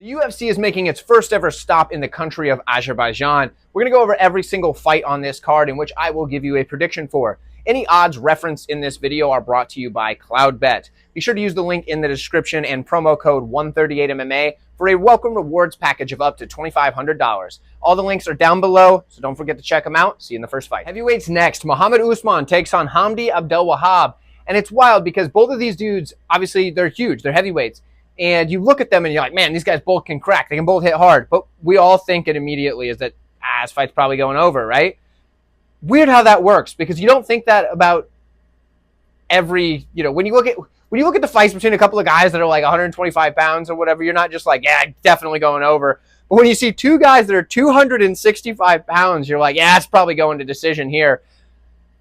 The UFC is making its first ever stop in the country of Azerbaijan. We're going to go over every single fight on this card, in which I will give you a prediction for. Any odds referenced in this video are brought to you by Cloudbet. Be sure to use the link in the description and promo code 138MMA for a welcome rewards package of up to $2,500. All the links are down below, so don't forget to check them out. See you in the first fight. Heavyweights next. Mohammed Usman takes on Hamdy Abdelwahab. And it's wild because both of these dudes, obviously, they're huge. They're heavyweights. And you look at them and you're like, man, these guys both can crack. They can both hit hard. But we all think it immediately is that, this fight's probably going over, right? Weird how that works, because you don't think that about every, when you look at the fights between a couple of guys that are like 125 pounds or whatever, you're not just like, yeah, definitely going over. But when you see two guys that are 265 pounds, you're like, yeah, it's probably going to decision here.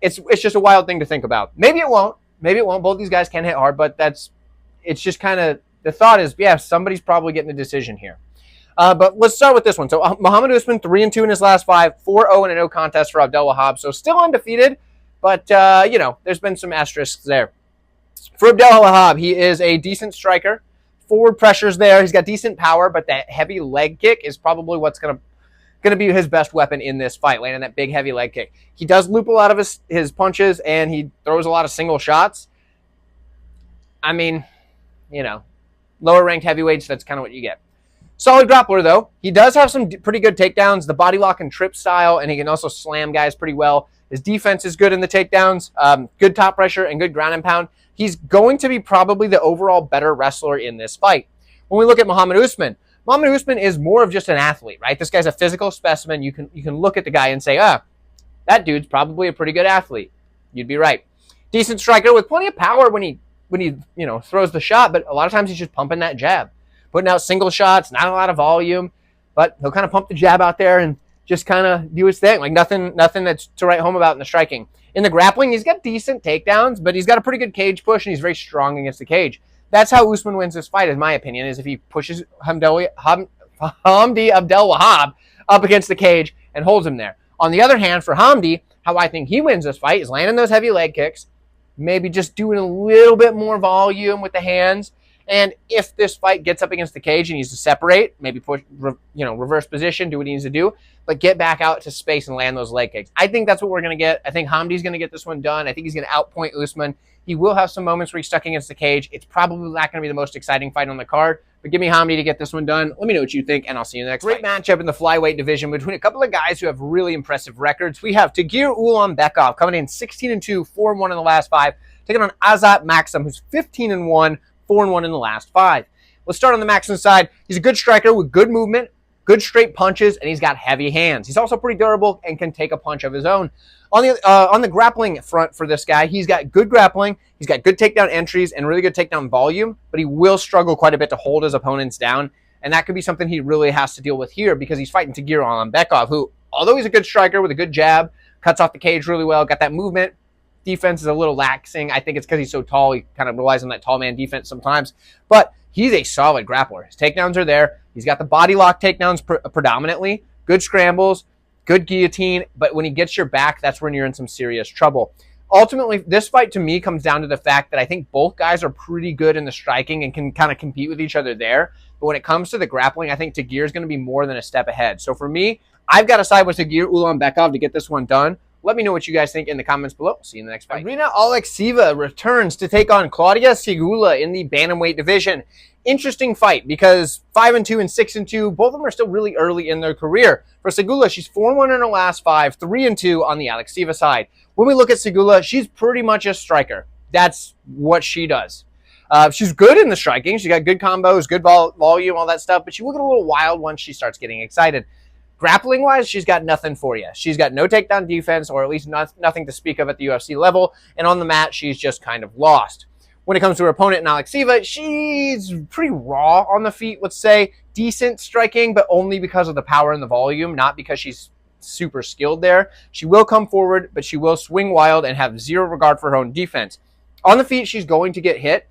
It's just a wild thing to think about. Maybe it won't. Maybe it won't. Both these guys can hit hard, but it's just kind of, the thought is, yeah, somebody's probably getting a decision here. But let's start with this one. So Mohammed Usman, 3-2 in his last 5, 4-0 in a no contest for Abdelwahab. So still undefeated, but, there's been some asterisks there. For Abdelwahab, he is a decent striker. Forward pressure's there. He's got decent power, but that heavy leg kick is probably what's going to be his best weapon in this fight, landing that big, heavy leg kick. He does loop a lot of his punches, and he throws a lot of single shots. I mean, lower-ranked heavyweights, that's kind of what you get. Solid grappler, though. He does have some pretty good takedowns, the body lock and trip style, and he can also slam guys pretty well. His defense is good in the takedowns, good top pressure, and good ground and pound. He's going to be probably the overall better wrestler in this fight. When we look at Mohammed Usman is more of just an athlete, right? This guy's a physical specimen. You can look at the guy and say, that dude's probably a pretty good athlete. You'd be right. Decent striker with plenty of power when he throws the shot, but a lot of times he's just pumping that jab. Putting out single shots, not a lot of volume, but he'll kind of pump the jab out there and just kind of do his thing. Like nothing that's to write home about in the striking. In the grappling, he's got decent takedowns, but he's got a pretty good cage push, and he's very strong against the cage. That's how Usman wins this fight, in my opinion, is if he pushes Hamdy Abdelwahab up against the cage and holds him there. On the other hand, for Hamdy, how I think he wins this fight is landing those heavy leg kicks, maybe just doing a little bit more volume with the hands. And if this fight gets up against the cage, he needs to separate, maybe push, reverse position, do what he needs to do, but get back out to space and land those leg kicks. I think that's what we're going to get. I think Hamdy's going to get this one done. I think he's going to outpoint Usman. He will have some moments where he's stuck against the cage. It's probably not going to be the most exciting fight on the card, but give me Hamdy to get this one done. Let me know what you think, and I'll see you in the next fight. Great matchup in the flyweight division between a couple of guys who have really impressive records. We have Tagir Ulanbekov coming in 16-2, 4-1 in the last 5, taking on Azat Maksum, who's 15-1, 4-1 in the last 5. Let's start on the Maksum side. He's a good striker with good movement, good straight punches, and he's got heavy hands. He's also pretty durable and can take a punch of his own. On the grappling front for this guy, he's got good grappling, he's got good takedown entries and really good takedown volume, but he will struggle quite a bit to hold his opponents down, and that could be something he really has to deal with here because he's fighting Tagir Ulanbekov, who, although he's a good striker with a good jab, cuts off the cage really well, got that movement, defense is a little laxing. I think it's because he's so tall. He kind of relies on that tall man defense sometimes. But he's a solid grappler. His takedowns are there. He's got the body lock takedowns predominantly. Good scrambles, good guillotine. But when he gets your back, that's when you're in some serious trouble. Ultimately, this fight to me comes down to the fact that I think both guys are pretty good in the striking and can kind of compete with each other there. But when it comes to the grappling, I think Tagir is going to be more than a step ahead. So for me, I've got to side with Tagir Ulanbekov to get this one done. Let me know what you guys think in the comments below. See you in the next fight. Irina Alekseeva returns to take on Klaudia Sygula in the bantamweight division. Interesting fight because 5-2 and 6-2, both of them are still really early in their career. For Sygula, she's 4-1 in her last 5, 3-2 on the Alekseeva side. When we look at Sygula, she's pretty much a striker. That's what she does. She's good in the striking. She's got good combos, good volume, all that stuff, but she will get a little wild once she starts getting excited. Grappling-wise, she's got nothing for you. She's got no takedown defense, or at least nothing to speak of at the UFC level, and on the mat, she's just kind of lost. When it comes to her opponent in Alekseeva, she's pretty raw on the feet, let's say. Decent striking, but only because of the power and the volume, not because she's super skilled there. She will come forward, but she will swing wild and have zero regard for her own defense. On the feet, she's going to get hit.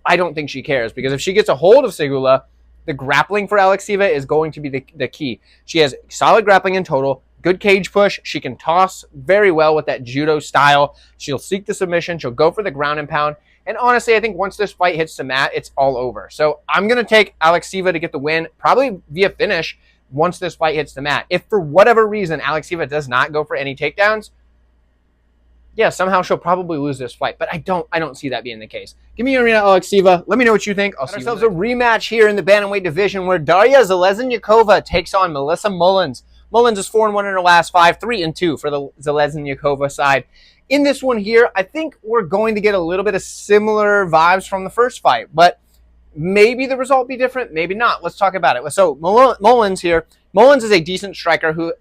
I don't think she cares, because if she gets a hold of Sygula, the grappling for Alekseeva is going to be the key. She has solid grappling in total, good cage push. She can toss very well with that judo style. She'll seek the submission. She'll go for the ground and pound. And honestly, I think once this fight hits the mat, it's all over. So I'm going to take Alekseeva to get the win, probably via finish once this fight hits the mat. If for whatever reason Alekseeva does not go for any takedowns, yeah, somehow she'll probably lose this fight, but I don't see that being the case. Give me Irina Alekseeva. Let me know what you think. I'll see ourselves a rematch here in the bantamweight division where Darya Zheleznyakova takes on Melissa Mullins. Mullins is 4-1 in her last 5, 3-2 for the Zheleznyakova side. In this one here, I think we're going to get a little bit of similar vibes from the first fight, but maybe the result be different, maybe not. Let's talk about it. So Mullins here. Mullins is a decent striker who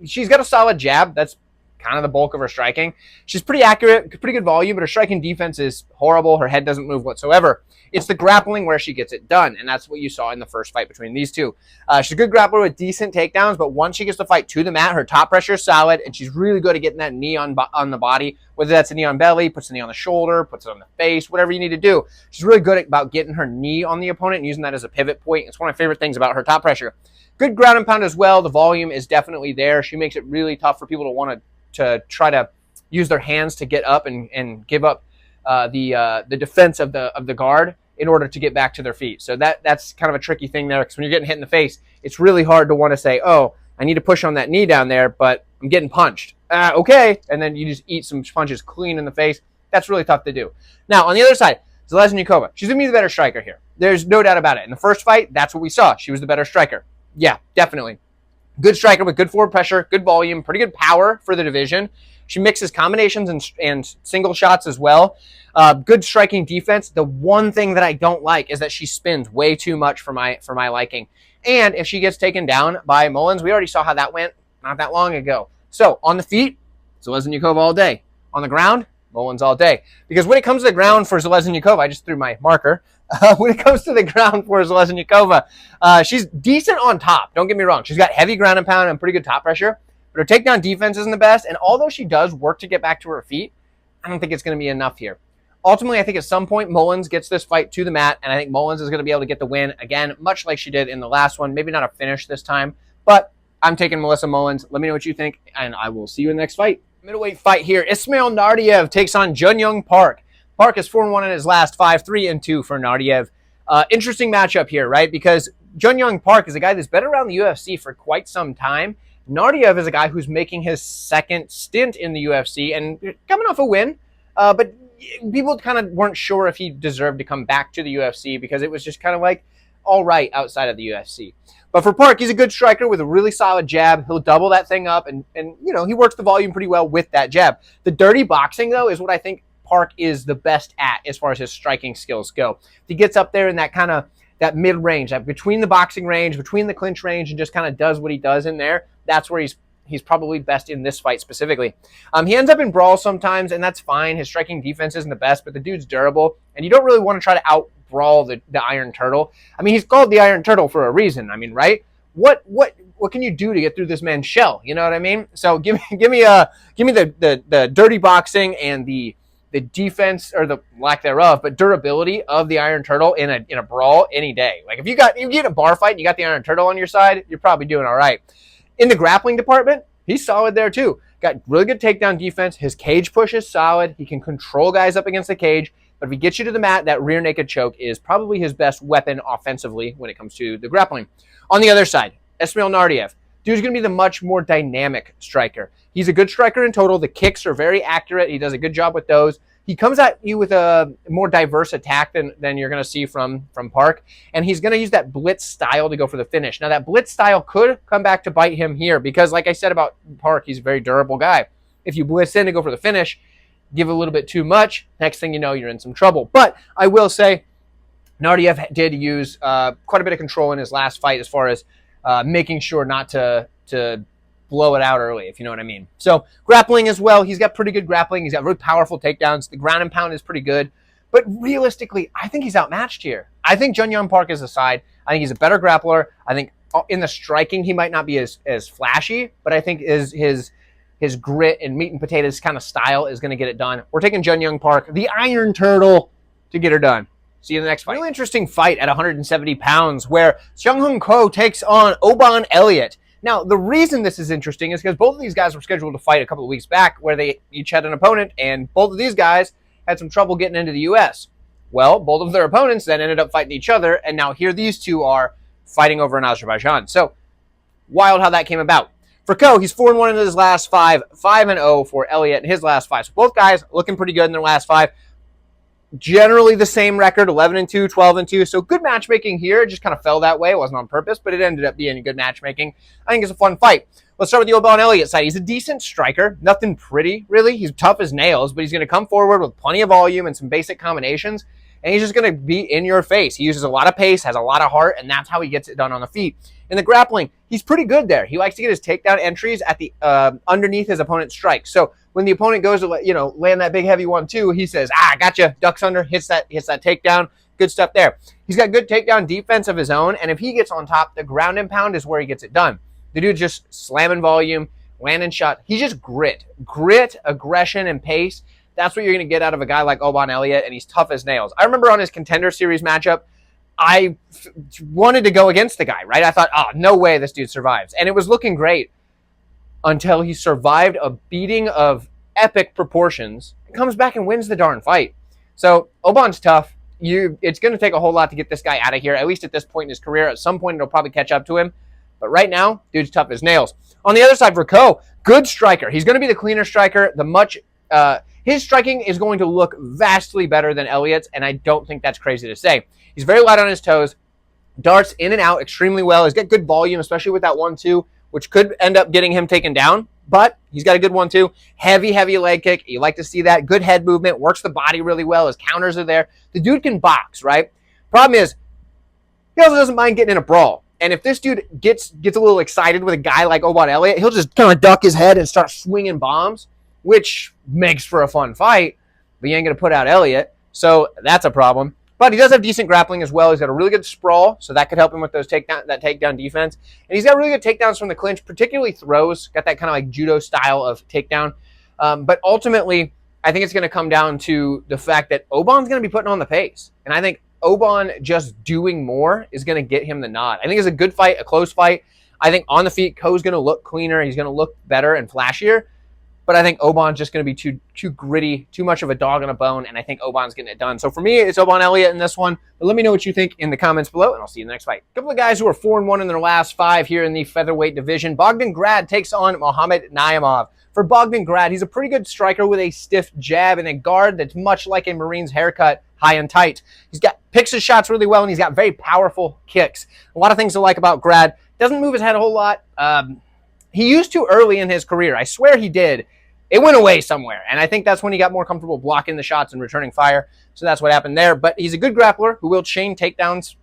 she's got a solid jab. That's kind of the bulk of her striking. She's pretty accurate, pretty good volume, but her striking defense is horrible. Her head doesn't move whatsoever. It's the grappling where she gets it done, and that's what you saw in the first fight between these two. She's a good grappler with decent takedowns, but once she gets the fight to the mat, her top pressure is solid, and she's really good at getting that knee on the body, whether that's a knee on belly, puts the knee on the shoulder, puts it on the face, whatever you need to do. She's really good about getting her knee on the opponent and using that as a pivot point. It's one of my favorite things about her top pressure. Good ground and pound as well. The volume is definitely there. She makes it really tough for people to want to try to use their hands to get up and give up the defense of the guard in order to get back to their feet. So that's kind of a tricky thing there, because when you're getting hit in the face, it's really hard to want to say, oh, I need to push on that knee down there, but I'm getting punched. Okay. And then you just eat some punches clean in the face. That's really tough to do. Now, on the other side, Zheleznyakova, she's going to be the better striker here. There's no doubt about it. In the first fight, that's what we saw. She was the better striker. Yeah, definitely. Good striker with good forward pressure, good volume, pretty good power for the division. She mixes combinations and single shots as well. Good striking defense. The one thing that I don't like is that she spins way too much for my liking. And if she gets taken down by Mullins, we already saw how that went not that long ago. So on the feet, Zheleznyakova all day. On the ground, Mullins all day. Because when it comes to the ground for Zheleznyakova, I just threw my marker. When it comes to the ground for Zheleznyakova, she's decent on top. Don't get me wrong. She's got heavy ground and pound and pretty good top pressure. But her takedown defense isn't the best. And although she does work to get back to her feet, I don't think it's going to be enough here. Ultimately, I think at some point, Mullins gets this fight to the mat. And I think Mullins is going to be able to get the win again, much like she did in the last one. Maybe not a finish this time. But I'm taking Melissa Mullins. Let me know what you think. And I will see you in the next fight. Middleweight fight here. Ismail Naurdiev takes on Jun-Young Park. Park is 4-1 in his last 5, 3-2 for Naurdiev. Interesting matchup here, right? Because Jun-Young Park is a guy that's been around the UFC for quite some time. Naurdiev is a guy who's making his second stint in the UFC and coming off a win. But people kind of weren't sure if he deserved to come back to the UFC because it was just kind of like all right outside of the UFC. But for Park, he's a good striker with a really solid jab. He'll double that thing up and you know, he works the volume pretty well with that jab. The dirty boxing, though, is what I think Park is the best at as far as his striking skills go. If he gets up there in that kind of that mid-range, between the boxing range, between the clinch range, and just kind of does what he does in there, that's where he's probably best in this fight specifically. He ends up in brawls sometimes, and that's fine. His striking defense isn't the best, but the dude's durable, and you don't really want to try to out-brawl the Iron Turtle. I mean, he's called the Iron Turtle for a reason. I mean, right? What can you do to get through this man's shell? You know what I mean? So give me the dirty boxing and the defense, or the lack thereof, but durability of the Iron Turtle in a brawl any day. Like if you get a bar fight and you got the Iron Turtle on your side, you're probably doing all right. In the grappling department, he's solid there too. Got really good takedown defense. His cage push is solid. He can control guys up against the cage. But if he gets you to the mat, that rear naked choke is probably his best weapon offensively when it comes to the grappling. On the other side, Ismail Naurdiev. Dude's going to be the much more dynamic striker. He's a good striker in total. The kicks are very accurate. He does a good job with those. He comes at you with a more diverse attack than you're going to see from Park. And he's going to use that blitz style to go for the finish. Now, that blitz style could come back to bite him here because, like I said about Park, he's a very durable guy. If you blitz in to go for the finish, give a little bit too much, next thing you know, you're in some trouble. But I will say, Naurdiev did use quite a bit of control in his last fight as far as making sure not to blow it out early, if you know what I mean. So grappling as well. He's got pretty good grappling. He's got really powerful takedowns. The ground and pound is pretty good. But realistically, I think he's outmatched here. I think Jun-Young Park is aside. I think he's a better grappler. I think in the striking, he might not be as flashy, but I think his grit and meat and potatoes kind of style is going to get it done. We're taking Jun-Young Park, the Iron Turtle, to get her done. See you in the next fight. Really interesting fight at 170 pounds where Seokhyeon Ko takes on Oban Elliott. Now, the reason this is interesting is because both of these guys were scheduled to fight a couple of weeks back where they each had an opponent, and both of these guys had some trouble getting into the U.S. Well, both of their opponents then ended up fighting each other, and now here these two are fighting over in Azerbaijan. So, wild how that came about. For Ko, he's 4-1 in his last 5, 5-0 for Elliott in his last 5. So both guys looking pretty good in their last 5. Generally the same record, 11-2, 12-2. So good matchmaking here. It just kind of fell that way. It wasn't on purpose, but it ended up being good matchmaking. I think it's a fun fight. Let's start with the Oban Elliott side. He's a decent striker. Nothing pretty, really. He's tough as nails, but he's going to come forward with plenty of volume and some basic combinations, and he's just going to be in your face. He uses a lot of pace, has a lot of heart, and that's how he gets it done on the feet. In the grappling, he's pretty good there. He likes to get his takedown entries at the underneath his opponent's strike. So when the opponent goes to land that big heavy 1-2, he says, gotcha, ducks under, hits that takedown. Good stuff there. He's got good takedown defense of his own, and if he gets on top, the ground and pound is where he gets it done. The dude just slamming volume, landing shot. He's just grit, aggression, and pace. That's what you're going to get out of a guy like Oban Elliott, and he's tough as nails. I remember on his Contender Series matchup, I wanted to go against the guy, right? I thought, no way this dude survives. And it was looking great until he survived a beating of epic proportions and comes back and wins the darn fight. So Oban's tough. It's going to take a whole lot to get this guy out of here, at least at this point in his career. At some point, it'll probably catch up to him. But right now, dude's tough as nails. On the other side, for Ko, good striker. He's going to be the cleaner striker. His striking is going to look vastly better than Elliott's, and I don't think that's crazy to say. He's very light on his toes, darts in and out extremely well. He's got good volume, especially with that 1-2, which could end up getting him taken down, but he's got a good 1-2. Heavy leg kick. You like to see that. Good head movement, works the body really well. His counters are there. The dude can box, right? Problem is, he also doesn't mind getting in a brawl. And if this dude gets a little excited with a guy like Oban Elliott, he'll just kind of duck his head and start swinging bombs, which makes for a fun fight, but you ain't going to put out Elliott, so that's a problem. But he does have decent grappling as well. He's got a really good sprawl, so that could help him with that takedown defense. And he's got really good takedowns from the clinch, particularly throws. Got that kind of like judo style of takedown. But ultimately, I think it's going to come down to the fact that Oban's going to be putting on the pace. And I think Oban just doing more is going to get him the nod. I think it's a good fight, a close fight. I think on the feet, Ko's going to look cleaner. He's going to look better and flashier. But I think Oban's just going to be too gritty, too much of a dog on a bone, and I think Oban's getting it done. So for me, it's Oban Elliott in this one. But let me know what you think in the comments below, and I'll see you in the next fight. A couple of guys who are 4-1 in their last 5 here in the featherweight division. Bogdan Grad takes on Mohammed Naimov. For Bogdan Grad, he's a pretty good striker with a stiff jab and a guard that's much like a Marine's haircut, high and tight. Picks his shots really well, and he's got very powerful kicks. A lot of things to like about Grad. Doesn't move his head a whole lot. He used to early in his career. I swear he did. It went away somewhere, and I think that's when he got more comfortable blocking the shots and returning fire. So that's what happened there. But he's a good grappler who will chain takedowns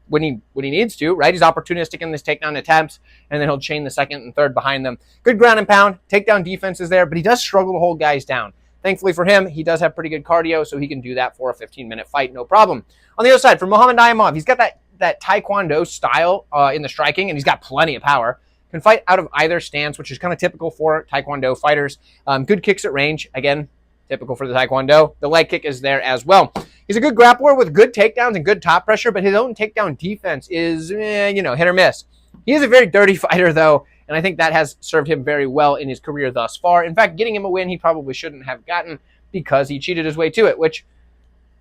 when he needs to, right? He's opportunistic in his takedown attempts, and then he'll chain the second and third behind them. Good ground and pound. Takedown defense is there, but he does struggle to hold guys down. Thankfully for him, he does have pretty good cardio, so he can do that for a 15-minute fight, no problem. On the other side, for Mohammed Naimov, he's got that Taekwondo style in the striking, and he's got plenty of power. Can fight out of either stance, which is kind of typical for Taekwondo fighters. Good kicks at range. Again, typical for the Taekwondo. The leg kick is there as well. He's a good grappler with good takedowns and good top pressure, but his own takedown defense is, hit or miss. He is a very dirty fighter, though, and I think that has served him very well in his career thus far. In fact, getting him a win he probably shouldn't have gotten because he cheated his way to it, which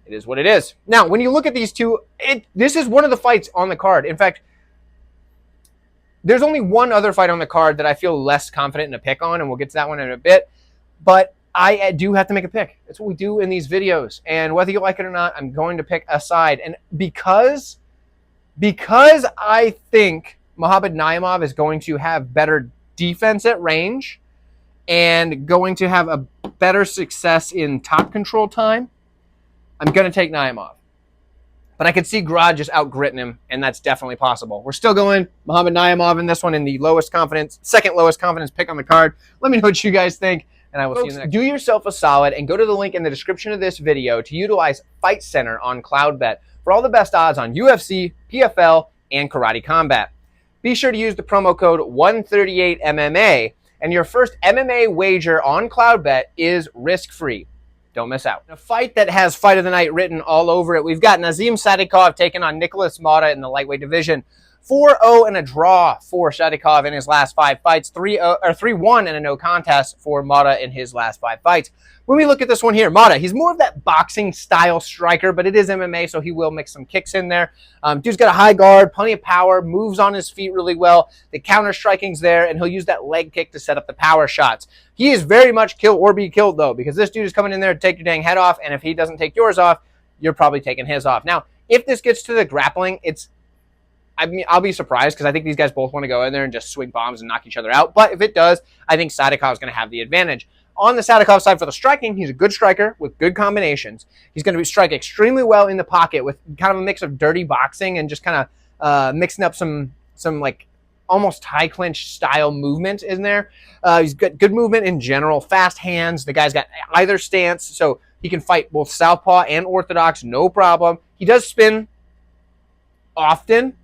it is what it is. Now, when you look at these two, this is one of the fights on the card. In fact, there's only one other fight on the card that I feel less confident in a pick on, and we'll get to that one in a bit. But I do have to make a pick. That's what we do in these videos. And whether you like it or not, I'm going to pick a side. And because I think Mohammed Naimov is going to have better defense at range and going to have a better success in top control time, I'm going to take Naimov. But I could see Grad just out-gritting him, and that's definitely possible. We're still going Mohammed Naimov in this one in the second lowest confidence pick on the card. Let me know what you guys think, and I will see you in the next. Do yourself a solid and go to the link in the description of this video to utilize Fight Center on Cloudbet for all the best odds on UFC, PFL, and Karate Combat. Be sure to use the promo code 138MMA, and your first MMA wager on Cloudbet is risk-free. Don't miss out. A fight that has Fight of the Night written all over it. We've got Nazim Sadykov taking on Nikolas Motta in the lightweight division. 4-0 and a draw for Sadykov in his last 5 fights. 3-1 and a no contest for Motta in his last 5 fights. When we look at this one here, Motta, he's more of that boxing style striker, but it is MMA, so he will mix some kicks in there. Dude's got a high guard, plenty of power, moves on his feet really well. The counter striking's there, and he'll use that leg kick to set up the power shots. He is very much kill or be killed, though, because this dude is coming in there to take your dang head off, and if he doesn't take yours off, you're probably taking his off. Now, if this gets to the grappling, I'll be surprised because I think these guys both want to go in there and just swing bombs and knock each other out. But if it does, I think Sadykov is going to have the advantage. On the Sadykov side for the striking, he's a good striker with good combinations. He's going to strike extremely well in the pocket with kind of a mix of dirty boxing and just kind of mixing up some like almost high clinch style movement in there. He's got good movement in general, fast hands. The guy's got either stance, so he can fight both southpaw and orthodox, no problem. He does spin often.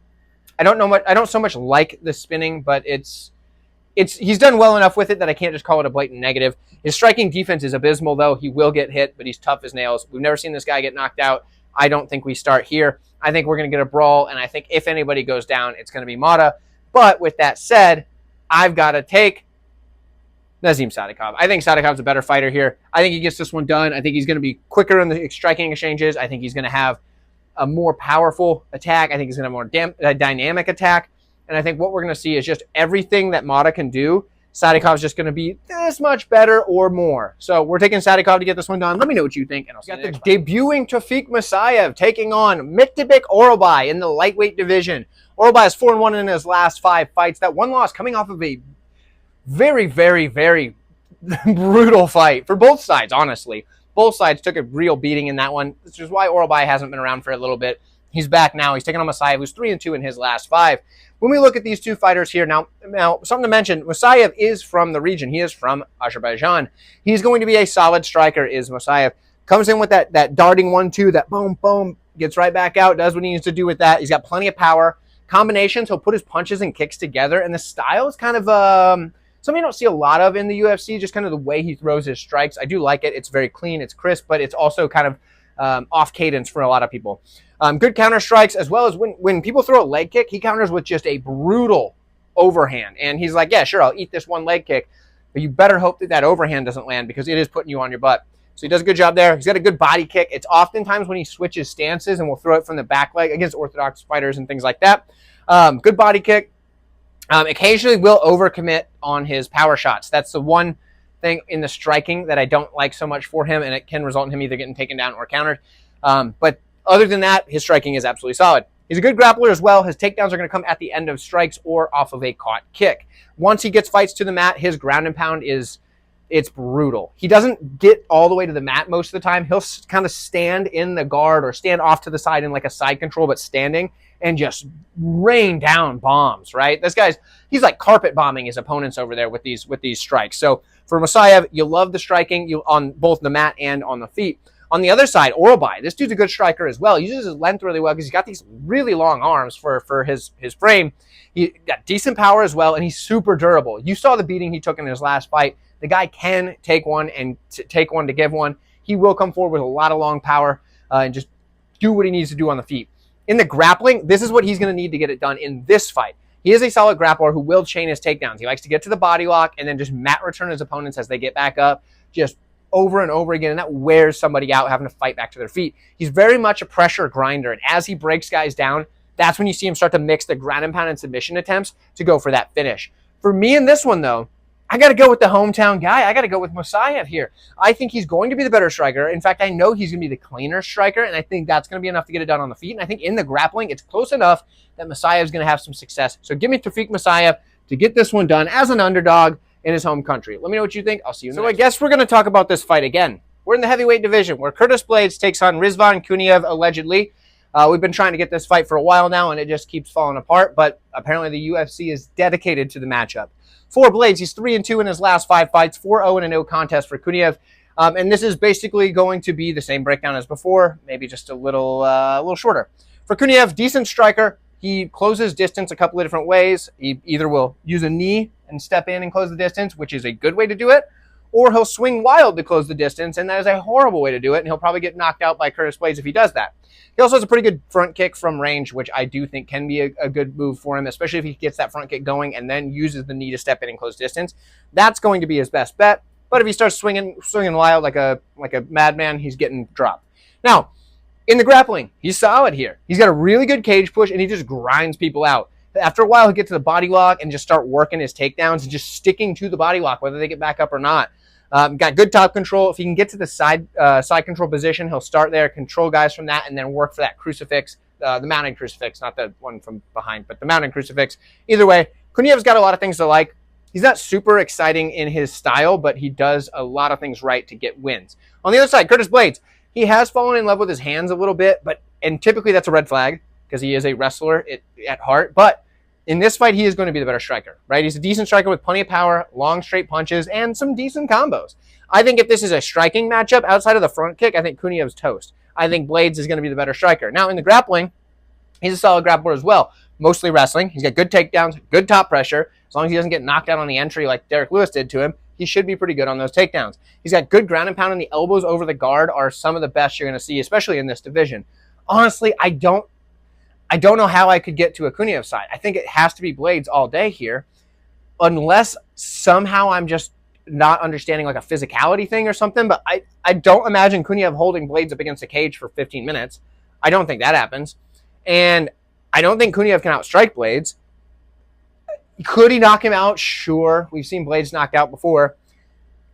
I don't so much like the spinning, but he's done well enough with it that I can't just call it a blatant negative. His striking defense is abysmal, though. He will get hit, but he's tough as nails. We've never seen this guy get knocked out. I don't think we start here. I think we're going to get a brawl, and I think if anybody goes down, it's going to be Motta. But with that said, I've got to take Nazim Sadykov. I think Sadykov's a better fighter here. I think he gets this one done. I think he's going to be quicker in the striking exchanges. I think he's going to have a more powerful attack. I think he's going to have a more dynamic attack. And I think what we're going to see is just everything that Motta can do, Sadykov's just going to be this much better or more. So we're taking Sadykov to get this one done. Let me know what you think. And I'll see you next time. Debuting Tafik Musayev taking on Miktibik Orobai in the lightweight division. Orobai is 4-1 in his last 5 fights. That one loss coming off of a very, very, very brutal fight for both sides, honestly. Both sides took a real beating in that one. This is why Orobai hasn't been around for a little bit. He's back now. He's taking on Musayev, who's 3-2 in his last 5. When we look at these two fighters here, now something to mention, Musayev is from the region. He is from Azerbaijan. He's going to be a solid striker, is Musayev. Comes in with that darting 1-2, that boom, boom, gets right back out, does what he needs to do with that. He's got plenty of power. Combinations, he'll put his punches and kicks together, and the style is kind of something you don't see a lot of in the UFC, just kind of the way he throws his strikes. I do like it. It's very clean, it's crisp, but it's also kind of off cadence for a lot of people. Good counter strikes, as well as when people throw a leg kick, he counters with just a brutal overhand. And he's like, yeah, sure, I'll eat this one leg kick, but you better hope that overhand doesn't land because it is putting you on your butt. So he does a good job there. He's got a good body kick. It's oftentimes when he switches stances and will throw it from the back leg against orthodox fighters and things like that. Good body kick. Occasionally will overcommit on his power shots. That's the one thing in the striking that I don't like so much for him, and it can result in him either getting taken down or countered. But other than that, his striking is absolutely solid. He's a good grappler as well. His takedowns are going to come at the end of strikes or off of a caught kick. Once he gets fights to the mat, his ground and pound it's brutal. He doesn't get all the way to the mat most of the time. He'll kind of stand in the guard or stand off to the side in like a side control, but standing and just rain down bombs, right? He's like carpet bombing his opponents over there with these strikes. So for Musayev, you love the striking on both the mat and on the feet. On the other side, Orobai, this dude's a good striker as well. He uses his length really well because he's got these really long arms for his frame. He got decent power as well, and he's super durable. You saw the beating he took in his last fight. The guy can take one and take one to give one. He will come forward with a lot of long power and just do what he needs to do on the feet. In the grappling, this is what he's going to need to get it done in this fight. He is a solid grappler who will chain his takedowns. He likes to get to the body lock and then just mat return his opponents as they get back up, just over and over again, and that wears somebody out having to fight back to their feet. He's very much a pressure grinder, and as he breaks guys down, that's when you see him start to mix the ground and pound and submission attempts to go for that finish. For me in this one, though, I got to go with the hometown guy. I got to go with Musayev here. I think he's going to be the better striker. In fact, I know he's going to be the cleaner striker, and I think that's going to be enough to get it done on the feet. And I think in the grappling, it's close enough that Musayev's going to have some success. So give me Tafik Musayev to get this one done as an underdog in his home country. Let me know what you think. I'll see you next. So I guess we're going to talk about this fight again. We're in the heavyweight division where Curtis Blaydes takes on Rizvan Kuniev allegedly. We've been trying to get this fight for a while now, and it just keeps falling apart, but apparently the UFC is dedicated to the matchup. For Blaydes, he's 3-2 in his last 5 fights, 4-0 in a no contest for Kuniev. And this is basically going to be the same breakdown as before, maybe just a little shorter. For Kuniev, decent striker. He closes distance a couple of different ways. He either will use a knee and step in and close the distance, which is a good way to do it, or he'll swing wild to close the distance, and that is a horrible way to do it, and he'll probably get knocked out by Curtis Blaydes if he does that. He also has a pretty good front kick from range, which I do think can be a good move for him, especially if he gets that front kick going and then uses the knee to step in and close distance. That's going to be his best bet. But if he starts swinging wild like a madman, he's getting dropped. Now, in the grappling, he's solid here. He's got a really good cage push, and he just grinds people out. After a while, he'll get to the body lock and just start working his takedowns and just sticking to the body lock, whether they get back up or not. Got good top control. If he can get to the side control position, he'll start there, control guys from that, and then work for that crucifix, the mounting crucifix, not the one from behind, but the mounting crucifix. Either way, Kuniev's got a lot of things to like. He's not super exciting in his style, but he does a lot of things right to get wins. On the other side, Curtis Blaydes, he has fallen in love with his hands a little bit, and typically that's a red flag because he is a wrestler at heart, but in this fight, he is going to be the better striker, right? He's a decent striker with plenty of power, long straight punches, and some decent combos. I think if this is a striking matchup outside of the front kick, I think Kuniev's toast. I think Blaydes is going to be the better striker. Now, in the grappling, he's a solid grappler as well. Mostly wrestling. He's got good takedowns, good top pressure. As long as he doesn't get knocked out on the entry like Derek Lewis did to him, he should be pretty good on those takedowns. He's got good ground and pound, and the elbows over the guard are some of the best you're going to see, especially in this division. Honestly, I don't know how I could get to a Kuniev side. I think it has to be Blaydes all day here, unless somehow I'm just not understanding like a physicality thing or something, but I don't imagine Kuniev holding Blaydes up against a cage for 15 minutes. I don't think that happens. And I don't think Kuniev can outstrike Blaydes. Could he knock him out? Sure. We've seen Blaydes knocked out before.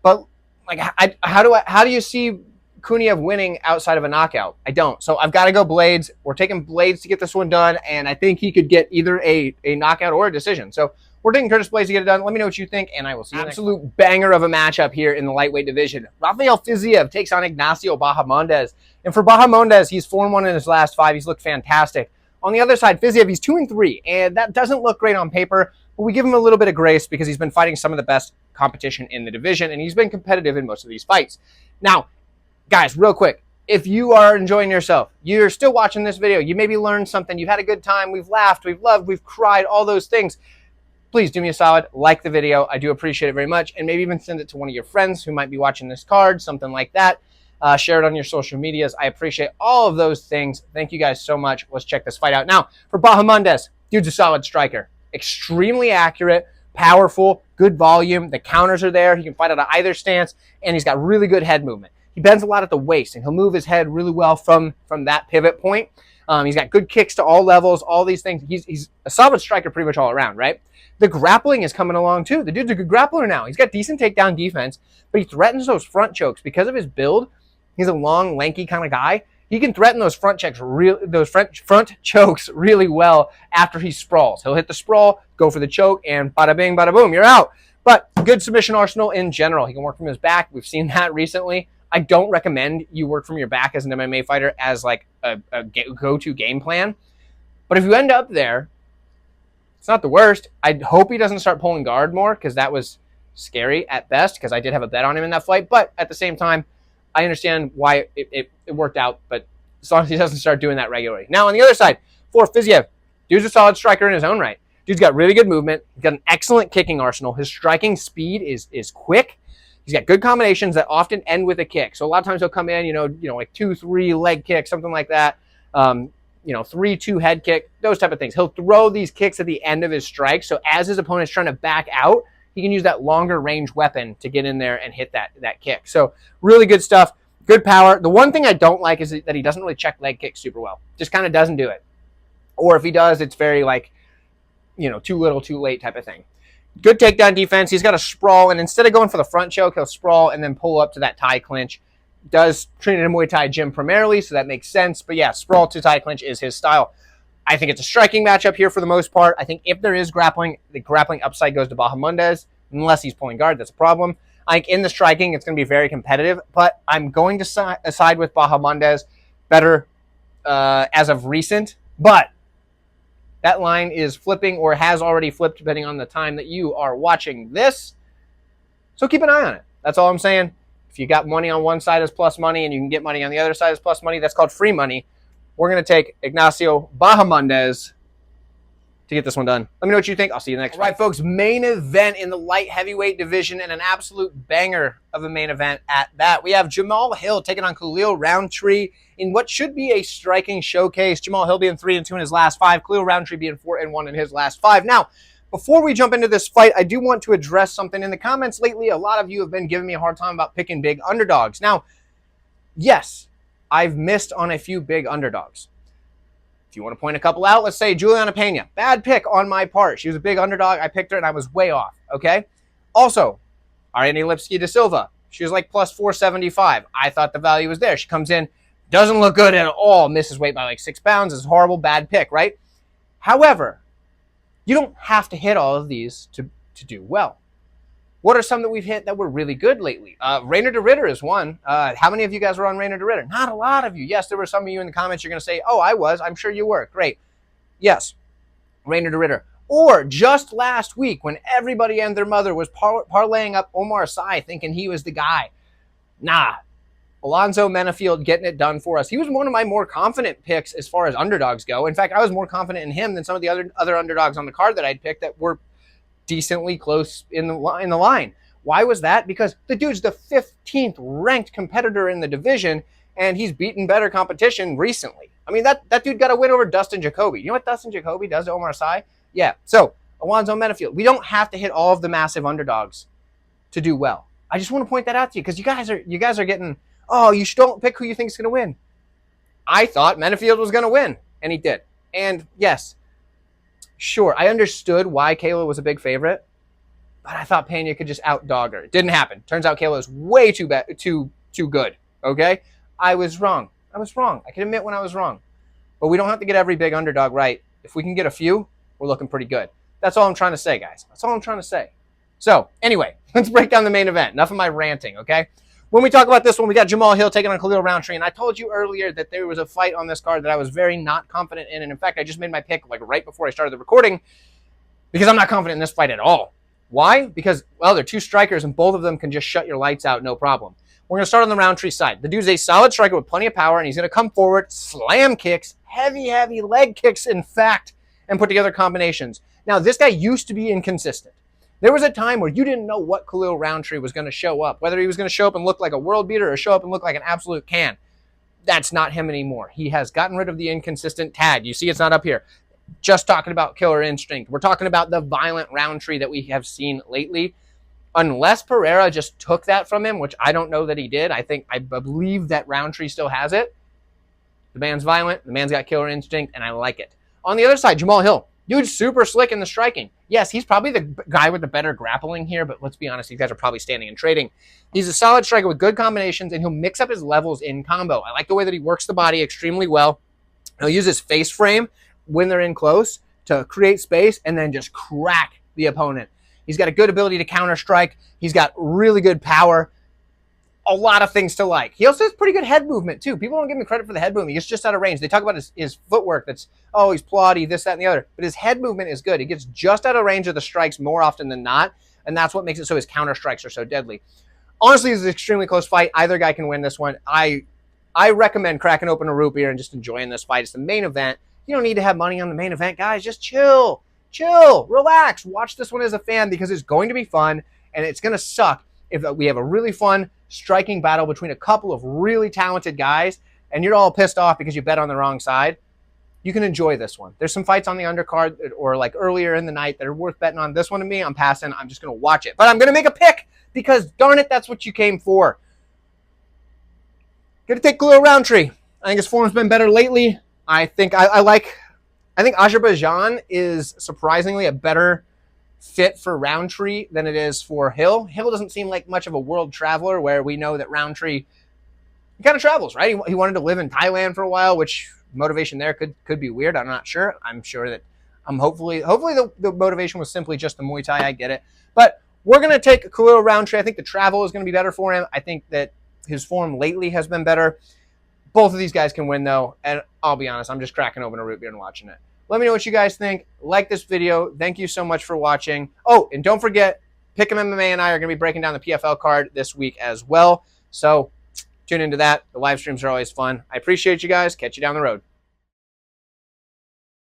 But like, how do you see Kuniev winning outside of a knockout? I don't. So I've got to go Blaydes. We're taking Blaydes to get this one done, and I think he could get either a knockout or a decision. So we're taking Curtis Blaydes to get it done. Let me know what you think, and I will see you next time. Absolute banger of a matchup here in the lightweight division. Rafael Fiziev takes on Ignacio Bahamondes. And for Bahamondes, he's 4-1 in his last 5. He's looked fantastic. On the other side, Fiziev, he's 2-3, and that doesn't look great on paper, but we give him a little bit of grace because he's been fighting some of the best competition in the division, and he's been competitive in most of these fights. Now, guys, real quick, if you are enjoying yourself, you're still watching this video, you maybe learned something, you've had a good time, we've laughed, we've loved, we've cried, all those things, please do me a solid, like the video. I do appreciate it very much, and maybe even send it to one of your friends who might be watching this card, something like that. Share it on your social medias. I appreciate all of those things. Thank you guys so much. Let's check this fight out. Now, for Bahamondes, dude's a solid striker. Extremely accurate, powerful, good volume. The counters are there. He can fight out of either stance, and he's got really good head movement. He bends a lot at the waist, and he'll move his head really well from that pivot point. He's got good kicks to all levels, all these things. He's a solid striker pretty much all around, right? The grappling is coming along, too. The dude's a good grappler now. He's got decent takedown defense, but he threatens those front chokes. Because of his build, he's a long, lanky kind of guy. He can threaten those front chokes really well after he sprawls. He'll hit the sprawl, go for the choke, and bada bing, bada boom, you're out. But good submission arsenal in general. He can work from his back. We've seen that recently. I don't recommend you work from your back as an MMA fighter as like a go-to game plan. But if you end up there, it's not the worst. I hope he doesn't start pulling guard more because that was scary at best because I did have a bet on him in that fight. But at the same time, I understand why it worked out, but as long as he doesn't start doing that regularly. Now, on the other side, for Fiziev, dude's a solid striker in his own right. Dude's got really good movement. He's got an excellent kicking arsenal. His striking speed is quick. He's got good combinations that often end with a kick. So a lot of times he'll come in, like 2-3 leg kick, something like that. 3-2 head kick, those type of things. He'll throw these kicks at the end of his strike. So as his opponent's trying to back out, he can use that longer range weapon to get in there and hit that kick. So really good stuff, good power. The one thing I don't like is that he doesn't really check leg kicks super well. Just kind of doesn't do it. Or if he does, it's very too little, too late type of thing. Good takedown defense. He's got a sprawl, and instead of going for the front choke, he'll sprawl and then pull up to that tie clinch. Does train in a Muay Thai gym primarily, so that makes sense. But yeah, sprawl to tie clinch is his style. I think it's a striking matchup here for the most part. I think if there is grappling, the grappling upside goes to Bahamondes, unless he's pulling guard. That's a problem. I think in the striking, it's going to be very competitive, but I'm going to side with Bahamondes better as of recent. But that line is flipping or has already flipped depending on the time that you are watching this. So keep an eye on it. That's all I'm saying. If you got money on one side as plus money and you can get money on the other side as plus money, that's called free money. We're going to take Ignacio Bahamondes to get this one done. Let me know what you think. I'll see you next. All right, folks, main event in the light heavyweight division and an absolute banger of a main event at that. We have Jamahal Hill taking on Khalil Rountree in what should be a striking showcase. Jamahal Hill being 3-2 in his last 5. Khalil Rountree being 4-1 in his last 5. Now, before we jump into this fight, I do want to address something. In the comments lately, a lot of you have been giving me a hard time about picking big underdogs. Now, yes, I've missed on a few big underdogs. If you want to point a couple out, let's say Juliana Pena. Bad pick on my part. She was a big underdog. I picked her, and I was way off, okay? Also, Ariane Lipski da Silva. She was like plus 475. I thought the value was there. She comes in, doesn't look good at all, misses weight by like 6 pounds. It's a horrible, bad pick, right? However, you don't have to hit all of these to do well. What are some that we've hit that were really good lately? Rainer de Ridder is one. How many of you guys were on Rainer de Ridder? Not a lot of you. Yes, there were some of you in the comments. You're going to say, oh, I was. I'm sure you were. Great. Yes, Rainer de Ridder. Or just last week when everybody and their mother was parlaying up Omar Sy thinking he was the guy. Nah. Alonzo Menafield getting it done for us. He was one of my more confident picks as far as underdogs go. In fact, I was more confident in him than some of the other underdogs on the card that I'd picked that were decently close in the line. Why was that? Because the dude's the 15th ranked competitor in the division, and he's beaten better competition recently. I mean, that dude got a win over Dustin Jacoby. You know what Dustin Jacoby does to Omar Sy? Yeah. So, Alonzo Menafield. We don't have to hit all of the massive underdogs to do well. I just want to point that out to you because you guys are getting, oh, you don't pick who you think is going to win. I thought Menafield was going to win, and he did. And yes, sure, I understood why Kayla was a big favorite, but I thought Pena could just outdog her. It didn't happen. Turns out Kayla is way too good, okay? I was wrong. I can admit when I was wrong. But we don't have to get every big underdog right. If we can get a few, we're looking pretty good. That's all I'm trying to say, guys. That's all I'm trying to say. So, anyway, let's break down the main event. Enough of my ranting, okay? When we talk about this one, we got Jamahal Hill taking on Khalil Rountree, and I told you earlier that there was a fight on this card that I was very not confident in, and in fact, I just made my pick like right before I started the recording because I'm not confident in this fight at all. Why? Because, well, they're two strikers, and both of them can just shut your lights out, no problem. We're going to start on the Rountree side. The dude's a solid striker with plenty of power, and he's going to come forward, slam kicks, heavy leg kicks, in fact, and put together combinations. Now, this guy used to be inconsistent. There was a time where you didn't know what Khalil Rountree was going to show up, whether he was going to show up and look like a world beater or show up and look like an absolute can. That's not him anymore. He has gotten rid of the inconsistent tag. You see it's not up here. Just talking about killer instinct. We're talking about the violent Rountree that we have seen lately. Unless Pereira just took that from him, which I don't know that he did. I believe that Rountree still has it. The man's violent. The man's got killer instinct, and I like it. On the other side, Jamahal Hill. Dude's super slick in the striking. Yes, he's probably the guy with the better grappling here, but let's be honest, these guys are probably standing and trading. He's a solid striker with good combinations, and he'll mix up his levels in combo. I like the way that he works the body extremely well. He'll use his face frame when they're in close to create space and then just crack the opponent. He's got a good ability to counter strike. He's got really good power. A lot of things to like. He also has pretty good head movement, too. People don't give him credit for the head movement. He's just out of range. They talk about his footwork that's, oh, he's ploddy, this, that, and the other. But his head movement is good. He gets just out of range of the strikes more often than not, and that's what makes it so his counter strikes are so deadly. Honestly, this is an extremely close fight. Either guy can win this one. I recommend cracking open a root beer and just enjoying this fight. It's the main event. You don't need to have money on the main event, guys. Just chill, relax. Watch this one as a fan because it's going to be fun, and it's going to suck if we have a really fun striking battle between a couple of really talented guys and you're all pissed off because you bet on the wrong side. You can enjoy this one. There's some fights on the undercard or like earlier in the night that are worth betting on. This one to me, I'm passing. I'm just going to watch it. But I'm going to make a pick because, darn it, that's what you came for. Going to take Khalil Rountree. I think his form's been better lately. I think Azerbaijan is surprisingly a better fit for Rountree than it is for Hill. Hill doesn't seem like much of a world traveler, where we know that Rountree kind of travels, right? He wanted to live in Thailand for a while, which motivation there could be weird. I'm not sure. I'm sure that hopefully the motivation was simply just the Muay Thai. I get it. But we're going to take Khalil Rountree. I think the travel is going to be better for him. I think that his form lately has been better. Both of these guys can win, though, and I'll be honest, I'm just cracking open a root beer and watching it. Let me know what you guys think. Like this video. Thank you so much for watching. Oh, and don't forget, Pick'em MMA and I are going to be breaking down the PFL card this week as well. So tune into that. The live streams are always fun. I appreciate you guys. Catch you down the road.